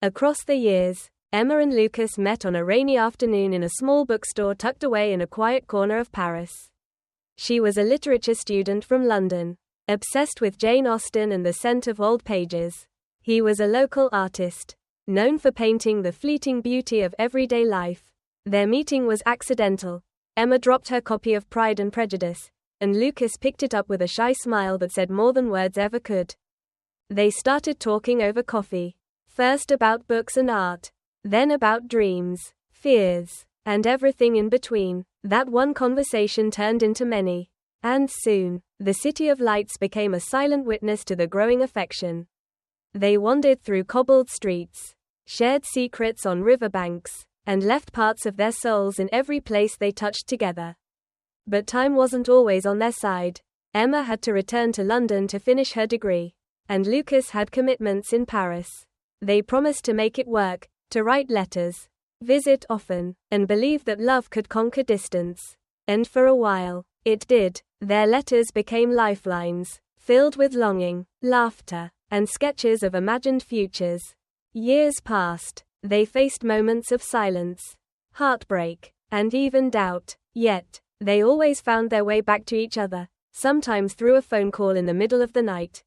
Across the years, Emma and Lucas met on a rainy afternoon in a small bookstore tucked away in a quiet corner of Paris. She was a literature student from London, obsessed with Jane Austen and the scent of old pages. He was a local artist, known for painting the fleeting beauty of everyday life. Their meeting was accidental. Emma dropped her copy of Pride and Prejudice, and Lucas picked it up with a shy smile that said more than words ever could. They started talking over coffee, first about books and art, then about dreams, fears, and everything in between. That one conversation turned into many, and soon, the City of Lights became a silent witness to the growing affection. They wandered through cobbled streets, shared secrets on riverbanks, and left parts of their souls in every place they touched together. But time wasn't always on their side. Emma had to return to London to finish her degree, and Lucas had commitments in Paris. They promised to make it work, to write letters, visit often, and believe that love could conquer distance. And for a while, it did. Their letters became lifelines, filled with longing, laughter, and sketches of imagined futures. Years passed. They faced moments of silence, heartbreak, and even doubt. Yet, they always found their way back to each other, sometimes through a phone call in the middle of the night,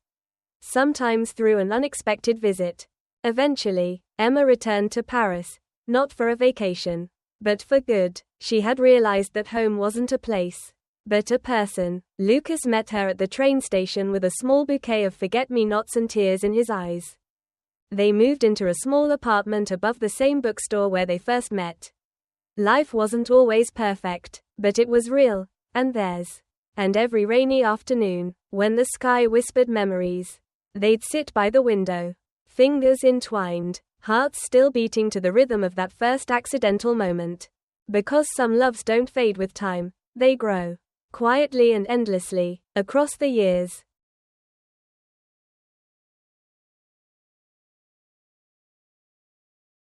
sometimes through an unexpected visit. Eventually, Emma returned to Paris, not for a vacation, but for good. She had realized that home wasn't a place, but a person. Lucas met her at the train station with a small bouquet of forget-me-nots and tears in his eyes. They moved into a small apartment above the same bookstore where they first met. Life wasn't always perfect, but it was real, and theirs. And every rainy afternoon, when the sky whispered memories, they'd sit by the window, fingers entwined, hearts still beating to the rhythm of that first accidental moment. Because some loves don't fade with time, they grow, quietly and endlessly, across the years.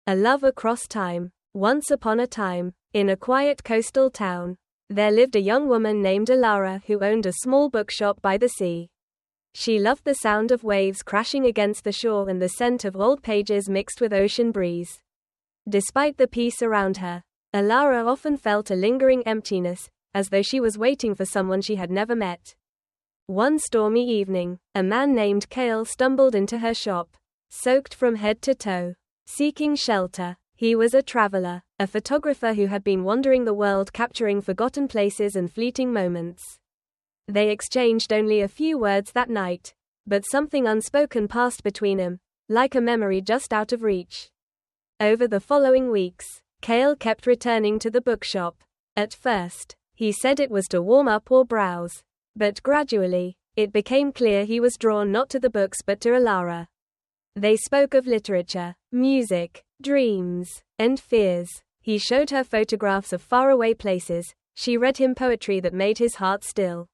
A love across time. Once upon a time, in a quiet coastal town, there lived a young woman named Alara who owned a small bookshop by the sea. She loved the sound of waves crashing against the shore and the scent of old pages mixed with ocean breeze. Despite the peace around her, Alara often felt a lingering emptiness, as though she was waiting for someone she had never met. One stormy evening, a man named Cale stumbled into her shop, soaked from head to toe, seeking shelter. He was a traveler, a photographer who had been wandering the world capturing forgotten places and fleeting moments. They exchanged only a few words that night, but something unspoken passed between them, like a memory just out of reach. Over the following weeks, Cale kept returning to the bookshop. At first, he said it was to warm up or browse, but gradually, it became clear he was drawn not to the books but to Alara. They spoke of literature, music, dreams, and fears. He showed her photographs of faraway places. She read him poetry that made his heart still.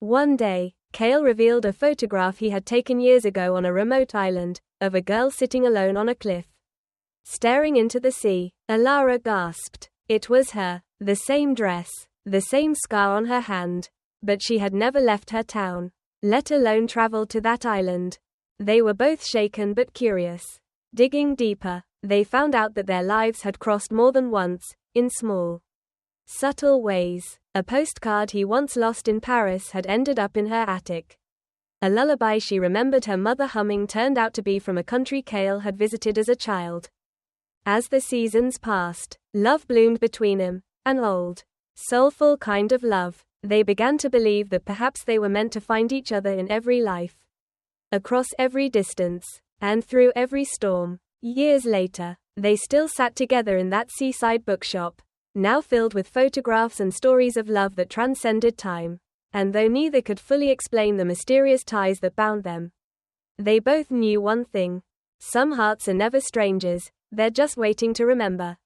One day, Cale revealed a photograph he had taken years ago on a remote island, of a girl sitting alone on a cliff, staring into the sea. Alara gasped. It was her, the same dress, the same scar on her hand, but she had never left her town, let alone traveled to that island. They were both shaken but curious. Digging deeper, they found out that their lives had crossed more than once, in small, subtle ways. A postcard he once lost in Paris had ended up in her attic. A lullaby she remembered her mother humming turned out to be from a country Cale had visited as a child. As the seasons passed, love bloomed between them, an old, soulful kind of love. They began to believe that perhaps they were meant to find each other in every life, across every distance, and through every storm. Years later, they still sat together in that seaside bookshop, now filled with photographs and stories of love that transcended time. And though neither could fully explain the mysterious ties that bound them, they both knew one thing: some hearts are never strangers, they're just waiting to remember.